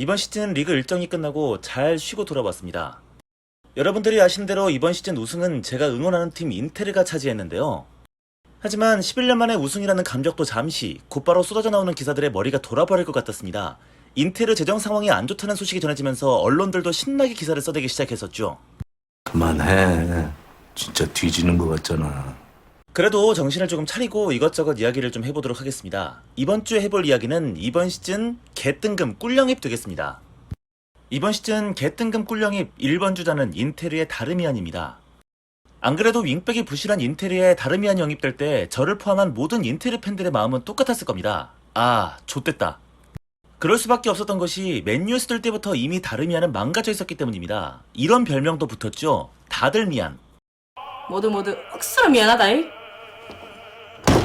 이번 시즌 리그 일정이 끝나고 잘 쉬고 돌아왔습니다. 여러분들이 아시는 대로 이번 시즌 우승은 제가 응원하는 팀 인테르가 차지했는데요. 하지만 11년 만에 우승이라는 감격도 잠시 곧바로 쏟아져 나오는 기사들의 머리가 돌아버릴 것 같았습니다. 인테르 재정 상황이 안 좋다는 소식이 전해지면서 언론들도 신나게 기사를 써대기 시작했었죠. 그만해. 진짜 뒤지는 것 같잖아. 그래도 정신을 조금 차리고 이것저것 이야기를 좀 해보도록 하겠습니다. 이번 주에 해볼 이야기는 이번 시즌 개뜬금 꿀영입 되겠습니다. 이번 시즌 개뜬금 꿀영입 1번 주자는 인테르의 다르미안입니다. 안 그래도 윙백이 부실한 인테르에 다르미안 영입될 때 저를 포함한 모든 인테르 팬들의 마음은 똑같았을 겁니다. 아, 좆됐다. 그럴 수밖에 없었던 것이 맨유에서 뛸 때부터 이미 다르미안은 망가져 있었기 때문입니다. 이런 별명도 붙었죠. 다들 미안. 모두 억수로 미안하다잉.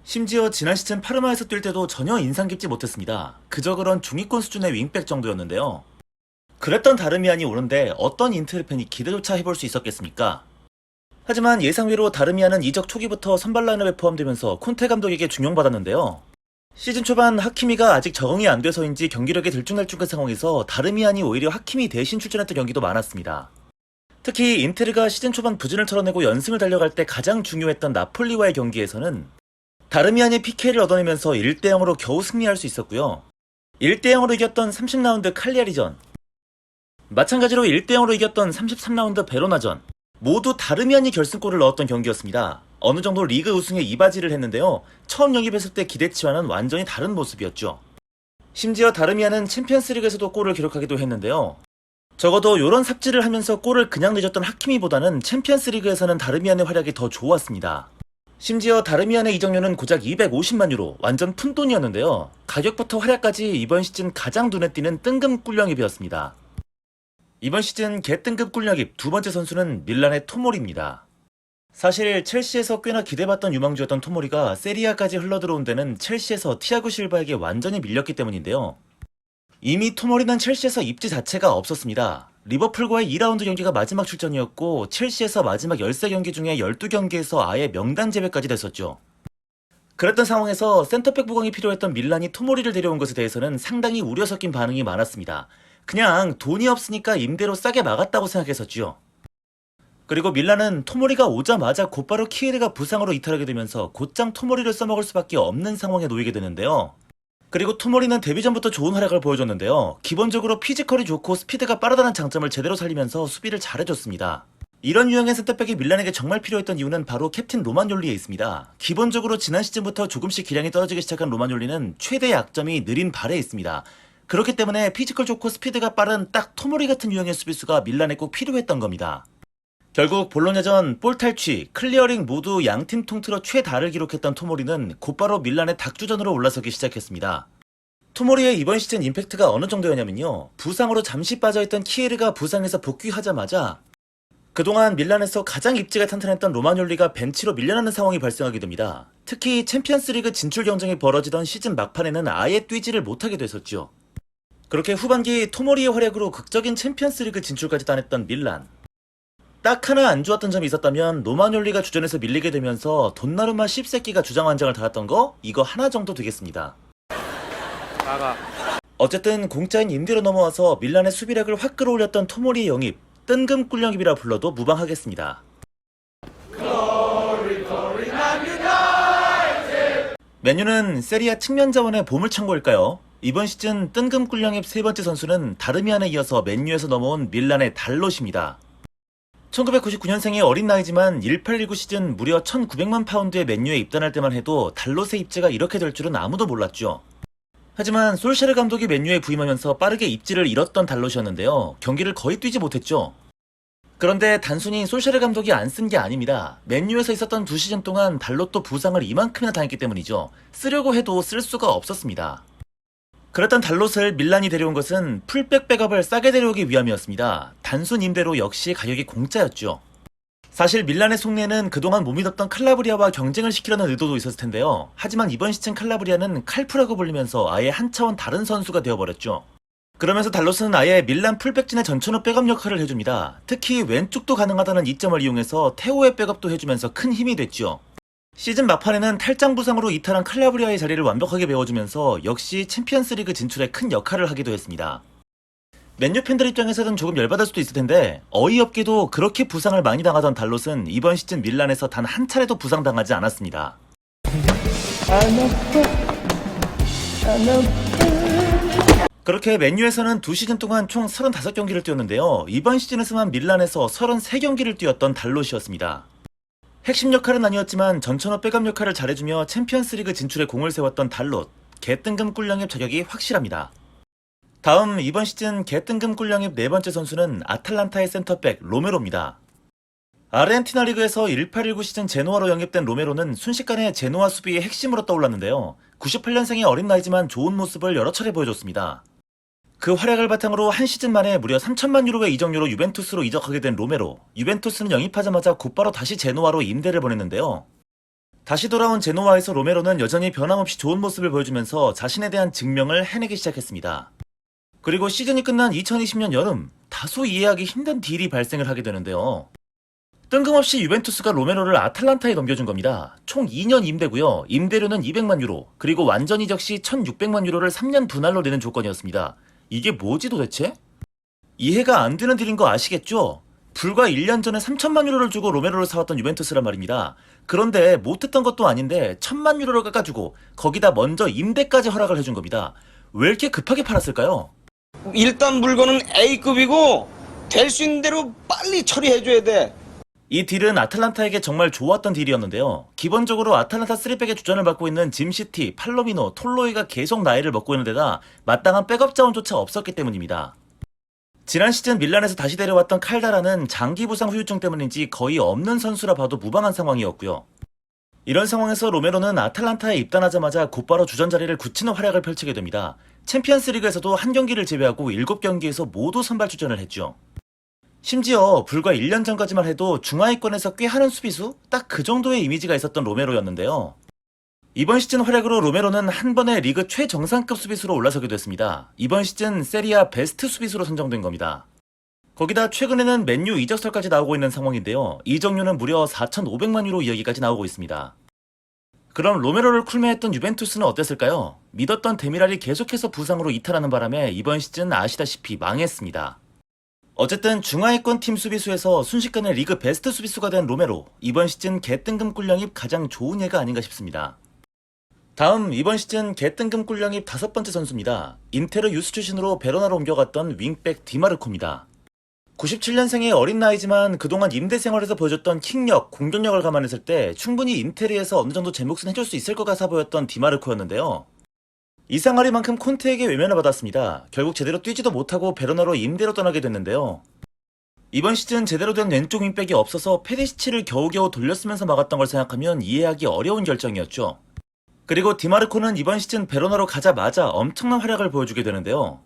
심지어 지난 시즌 파르마에서 뛸 때도 전혀 인상 깊지 못했습니다. 그저 그런 중위권 수준의 윙백 정도였는데요. 그랬던 다르미안이 오는데 어떤 인테르 팬이 기대조차 해볼 수 있었겠습니까? 하지만 예상외로 다르미안은 이적 초기부터 선발 라인업에 포함되면서 콘테 감독에게 중용받았는데요. 시즌 초반 하키미가 아직 적응이 안 돼서인지 경기력이 들쭉날쭉한 상황에서 다르미안이 오히려 하키미 대신 출전했던 경기도 많았습니다. 특히 인테르가 시즌 초반 부진을 털어내고 연승을 달려갈 때 가장 중요했던 나폴리와의 경기에서는 다르미안이 PK를 얻어내면서 1대0으로 겨우 승리할 수 있었고요. 1대0으로 이겼던 30라운드 칼리아리전, 마찬가지로 1대0으로 이겼던 33라운드 베로나전, 모두 다르미안이 결승골을 넣었던 경기였습니다. 어느 정도 리그 우승에 이바지를 했는데요. 처음 영입했을 때 기대치와는 완전히 다른 모습이었죠. 심지어 다르미안은 챔피언스리그에서도 골을 기록하기도 했는데요. 적어도 이런 삽질을 하면서 골을 그냥 내줬던 하키미보다는 챔피언스리그에서는 다르미안의 활약이 더 좋았습니다. 심지어 다르미안의 이적료는 고작 250만 유로, 완전 푼돈이었는데요. 가격부터 활약까지 이번 시즌 가장 눈에 띄는 뜬금 꿀영입이었습니다. 이번 시즌 개뜬금 꿀영입 두 번째 선수는 밀란의 토모리입니다. 사실 첼시에서 꽤나 기대받던 유망주였던 토모리가 세리아까지 흘러들어온 데는 첼시에서 티아고 실바에게 완전히 밀렸기 때문인데요. 이미 토모리는 첼시에서 입지 자체가 없었습니다. 리버풀과의 2라운드 경기가 마지막 출전이었고 첼시에서 마지막 13경기 중에 12경기에서 아예 명단 제외까지 됐었죠. 그랬던 상황에서 센터백 보강이 필요했던 밀란이 토모리를 데려온 것에 대해서는 상당히 우려 섞인 반응이 많았습니다. 그냥 돈이 없으니까 임대로 싸게 막았다고 생각했었죠. 그리고 밀란은 토모리가 오자마자 곧바로 키에르가 부상으로 이탈하게 되면서 곧장 토모리를 써먹을 수밖에 없는 상황에 놓이게 되는데요. 그리고 토모리는 데뷔 전부터 좋은 활약을 보여줬는데요. 기본적으로 피지컬이 좋고 스피드가 빠르다는 장점을 제대로 살리면서 수비를 잘해줬습니다. 이런 유형의 센터백이 밀란에게 정말 필요했던 이유는 바로 캡틴 로마뇰리에 있습니다. 기본적으로 지난 시즌부터 조금씩 기량이 떨어지기 시작한 로마뇰리는 최대 약점이 느린 발에 있습니다. 그렇기 때문에 피지컬 좋고 스피드가 빠른 딱 토모리 같은 유형의 수비수가 밀란에 꼭 필요했던 겁니다. 결국 볼로냐전, 볼 탈취, 클리어링 모두 양팀 통틀어 최다를 기록했던 토모리는 곧바로 밀란의 닭주전으로 올라서기 시작했습니다. 토모리의 이번 시즌 임팩트가 어느 정도였냐면요. 부상으로 잠시 빠져있던 키에르가 부상에서 복귀하자마자 그동안 밀란에서 가장 입지가 탄탄했던 로마뇰리가 벤치로 밀려나는 상황이 발생하게 됩니다. 특히 챔피언스리그 진출 경쟁이 벌어지던 시즌 막판에는 아예 뛰지를 못하게 됐었죠. 그렇게 후반기 토모리의 활약으로 극적인 챔피언스리그 진출까지 따냈던 밀란. 딱 하나 안 좋았던 점이 있었다면 로마뇰리가 주전에서 밀리게 되면서 돈나루마 씹새끼가 주장환장을 달았던 거 이거 하나 정도 되겠습니다. 어쨌든 공짜인 임대로 넘어와서 밀란의 수비력을 확 끌어올렸던 토모리의 영입, 뜬금 꿀영입이라 불러도 무방하겠습니다. 맨유는 세리아 측면 자원의 보물창고일까요? 이번 시즌 뜬금 꿀영입 세 번째 선수는 다르미안에 이어서 맨유에서 넘어온 밀란의 달롯입니다. 1999년생의 어린 나이지만 18-19 시즌 무려 1900만 파운드의 맨유에 입단할 때만 해도 달롯의 입지가 이렇게 될 줄은 아무도 몰랐죠. 하지만 솔샤르 감독이 맨유에 부임하면서 빠르게 입지를 잃었던 달롯이었는데요. 경기를 거의 뛰지 못했죠. 그런데 단순히 솔샤르 감독이 안 쓴 게 아닙니다. 맨유에서 있었던 두 시즌 동안 달롯도 부상을 이만큼이나 당했기 때문이죠. 쓰려고 해도 쓸 수가 없었습니다. 그랬던 달롯을 밀란이 데려온 것은 풀백 백업을 싸게 데려오기 위함이었습니다. 단순 임대로 역시 가격이 공짜였죠. 사실 밀란의 속내는 그동안 못 믿었던 칼라브리아와 경쟁을 시키려는 의도도 있었을 텐데요. 하지만 이번 시즌 칼라브리아는 칼프라고 불리면서 아예 한 차원 다른 선수가 되어버렸죠. 그러면서 달롯은 아예 밀란 풀백진의 전천후 백업 역할을 해줍니다. 특히 왼쪽도 가능하다는 이점을 이용해서 테오의 백업도 해주면서 큰 힘이 됐죠. 시즌 막판에는 탈장 부상으로 이탈한 칼라브리아의 자리를 완벽하게 메워주면서 역시 챔피언스리그 진출에 큰 역할을 하기도 했습니다. 맨유 팬들 입장에서는 조금 열받을 수도 있을 텐데 어이없게도 그렇게 부상을 많이 당하던 달롯은 이번 시즌 밀란에서 단 한 차례도 부상당하지 않았습니다. 그렇게 맨유에서는 2시즌 동안 총 35경기를 뛰었는데요. 이번 시즌에서만 밀란에서 33경기를 뛰었던 달롯이었습니다. 핵심 역할은 아니었지만 전천후 백업 역할을 잘해주며 챔피언스리그 진출에 공을 세웠던 달롯, 개뜬금 꿀영입 자격이 확실합니다. 다음 이번 시즌 개뜬금 꿀영입 네 번째 선수는 아탈란타의 센터백 로메로입니다. 아르헨티나 리그에서 18-19 시즌 제노아로 영입된 로메로는 순식간에 제노아 수비의 핵심으로 떠올랐는데요. 98년생의 어린 나이지만 좋은 모습을 여러 차례 보여줬습니다. 그 활약을 바탕으로 한 시즌 만에 무려 3천만 유로의 이적료로 유벤투스로 이적하게 된 로메로. 유벤투스는 영입하자마자 곧바로 다시 제노아로 임대를 보냈는데요. 다시 돌아온 제노아에서 로메로는 여전히 변함없이 좋은 모습을 보여주면서 자신에 대한 증명을 해내기 시작했습니다. 그리고 시즌이 끝난 2020년 여름, 다소 이해하기 힘든 딜이 발생을 하게 되는데요. 뜬금없이 유벤투스가 로메로를 아탈란타에 넘겨준 겁니다. 총 2년 임대고요. 임대료는 200만 유로, 그리고 완전 이적 시 1600만 유로를 3년 분할로 내는 조건이었습니다. 이게 뭐지 도대체? 이해가 안 되는 딜인 거 아시겠죠? 불과 1년 전에 3천만 유로를 주고 로메로를 사왔던 유벤투스란 말입니다. 그런데 못했던 것도 아닌데 1000만 유로를 깎아주고 거기다 먼저 임대까지 허락을 해준 겁니다. 왜 이렇게 급하게 팔았을까요? 일단 물건은 A급이고 될 수 있는 대로 빨리 처리해줘야 돼. 이 딜은 아탈란타에게 정말 좋았던 딜이었는데요. 기본적으로 아탈란타 3백의 주전을 맡고 있는 짐시티, 팔로미노, 톨로이가 계속 나이를 먹고 있는 데다 마땅한 백업 자원조차 없었기 때문입니다. 지난 시즌 밀란에서 다시 데려왔던 칼다라는 장기 부상 후유증 때문인지 거의 없는 선수라 봐도 무방한 상황이었고요. 이런 상황에서 로메로는 아탈란타에 입단하자마자 곧바로 주전 자리를 굳히는 활약을 펼치게 됩니다. 챔피언스 리그에서도 한 경기를 제외하고 7경기에서 모두 선발 출전을 했죠. 심지어 불과 1년 전까지만 해도 중하위권에서 꽤 하는 수비수? 딱 그 정도의 이미지가 있었던 로메로였는데요. 이번 시즌 활약으로 로메로는 한 번에 리그 최정상급 수비수로 올라서게 됐습니다. 이번 시즌 세리아 베스트 수비수로 선정된 겁니다. 거기다 최근에는 맨유 이적설까지 나오고 있는 상황인데요. 이적료는 무려 4,500만 유로 이야기까지 나오고 있습니다. 그럼 로메로를 쿨매했던 유벤투스는 어땠을까요? 믿었던 데미랄이 계속해서 부상으로 이탈하는 바람에 이번 시즌 아시다시피 망했습니다. 어쨌든 중하위권 팀 수비수에서 순식간에 리그 베스트 수비수가 된 로메로, 이번 시즌 개뜬금 꿀영입 가장 좋은 예가 아닌가 싶습니다. 다음 이번 시즌 개뜬금 꿀영입 5번째 선수입니다. 인테르 유스 출신으로 베로나로 옮겨갔던 윙백 디마르코입니다. 97년생의 어린 나이지만 그동안 임대 생활에서 보여줬던 킥력, 공격력을 감안했을 때 충분히 인테르에서 어느 정도 제 몫은 해줄 수 있을 것 같아 보였던 디마르코였는데요. 이상하리만큼 콘테에게 외면을 받았습니다. 결국 제대로 뛰지도 못하고 베로나로 임대로 떠나게 됐는데요. 이번 시즌 제대로 된 왼쪽 윙백이 없어서 페리시치를 겨우겨우 돌렸으면서 막았던 걸 생각하면 이해하기 어려운 결정이었죠. 그리고 디마르코는 이번 시즌 베로나로 가자마자 엄청난 활약을 보여주게 되는데요.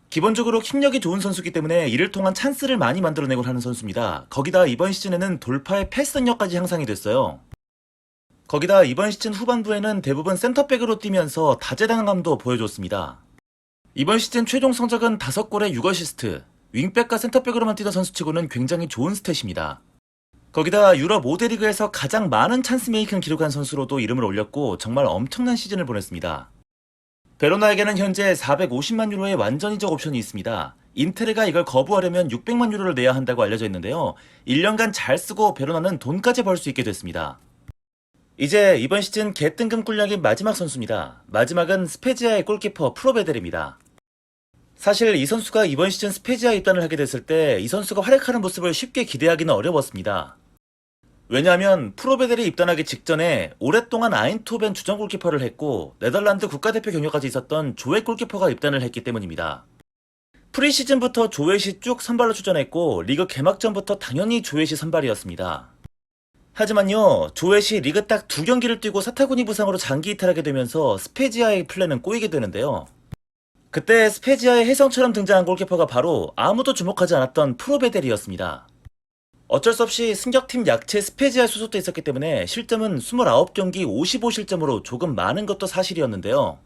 기본적으로 킥력이 좋은 선수이기 때문에 이를 통한 찬스를 많이 만들어내곤 하는 선수입니다. 거기다 이번 시즌에는 돌파의 패스 능력까지 향상이 됐어요. 거기다 이번 시즌 후반부에는 대부분 센터백으로 뛰면서 다재다능함도 보여줬습니다. 이번 시즌 최종 성적은 5골에 6어시스트, 윙백과 센터백으로만 뛰던 선수치고는 굉장히 좋은 스탯입니다. 거기다 유럽 5대 리그에서 가장 많은 찬스 메이킹을 기록한 선수로도 이름을 올렸고 정말 엄청난 시즌을 보냈습니다. 베로나에게는 현재 450만 유로의 완전 이적 옵션이 있습니다. 인테르가 이걸 거부하려면 600만 유로를 내야 한다고 알려져 있는데요. 1년간 잘 쓰고 베로나는 돈까지 벌 수 있게 됐습니다. 이제 이번 시즌 개뜬금 꿀영입 마지막 선수입니다. 마지막은 스페지아의 골키퍼 프로베델입니다. 사실 이 선수가 이번 시즌 스페지아 입단을 하게 됐을 때 이 선수가 활약하는 모습을 쉽게 기대하기는 어려웠습니다. 왜냐하면 프로베델이 입단하기 직전에 오랫동안 아인토벤 주전 골키퍼를 했고 네덜란드 국가대표 경력까지 있었던 조엣 골키퍼가 입단을 했기 때문입니다. 프리시즌부터 조엣이 쭉 선발로 출전했고 리그 개막전부터 당연히 조엣이 선발이었습니다. 하지만요, 조엣이 리그 딱 2경기를 뛰고 사타구니 부상으로 장기 이탈하게 되면서 스페지아의 플랜은 꼬이게 되는데요. 그때 스페지아의 혜성처럼 등장한 골키퍼가 바로 아무도 주목하지 않았던 프로베델이었습니다. 어쩔 수 없이 승격팀 약체 스페지아에 소속돼 있었기 때문에 실점은 29경기 55실점으로 조금 많은 것도 사실이었는데요.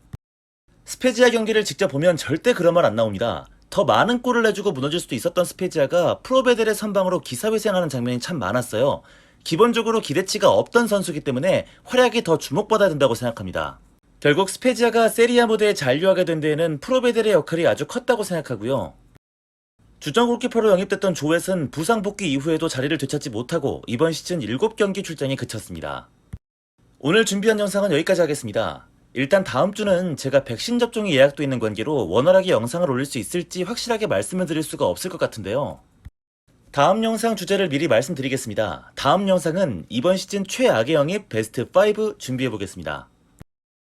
스페지아 경기를 직접 보면 절대 그런 말 안 나옵니다. 더 많은 골을 내주고 무너질 수도 있었던 스페지아가 프로베델의 선방으로 기사회생하는 장면이 참 많았어요. 기본적으로 기대치가 없던 선수이기 때문에 활약이 더 주목받아야 된다고 생각합니다. 결국 스페지아가 세리아 무대에 잔류하게 된 데에는 프로베델의 역할이 아주 컸다고 생각하고요. 주전 골키퍼로 영입됐던 조웻은 부상 복귀 이후에도 자리를 되찾지 못하고 이번 시즌 7경기 출장에 그쳤습니다. 오늘 준비한 영상은 여기까지 하겠습니다. 일단 다음 주는 제가 백신 접종이 예약돼 있는 관계로 원활하게 영상을 올릴 수 있을지 확실하게 말씀을 드릴 수가 없을 것 같은데요. 다음 영상 주제를 미리 말씀드리겠습니다. 다음 영상은 이번 시즌 최악의 영입 베스트 5 준비해보겠습니다.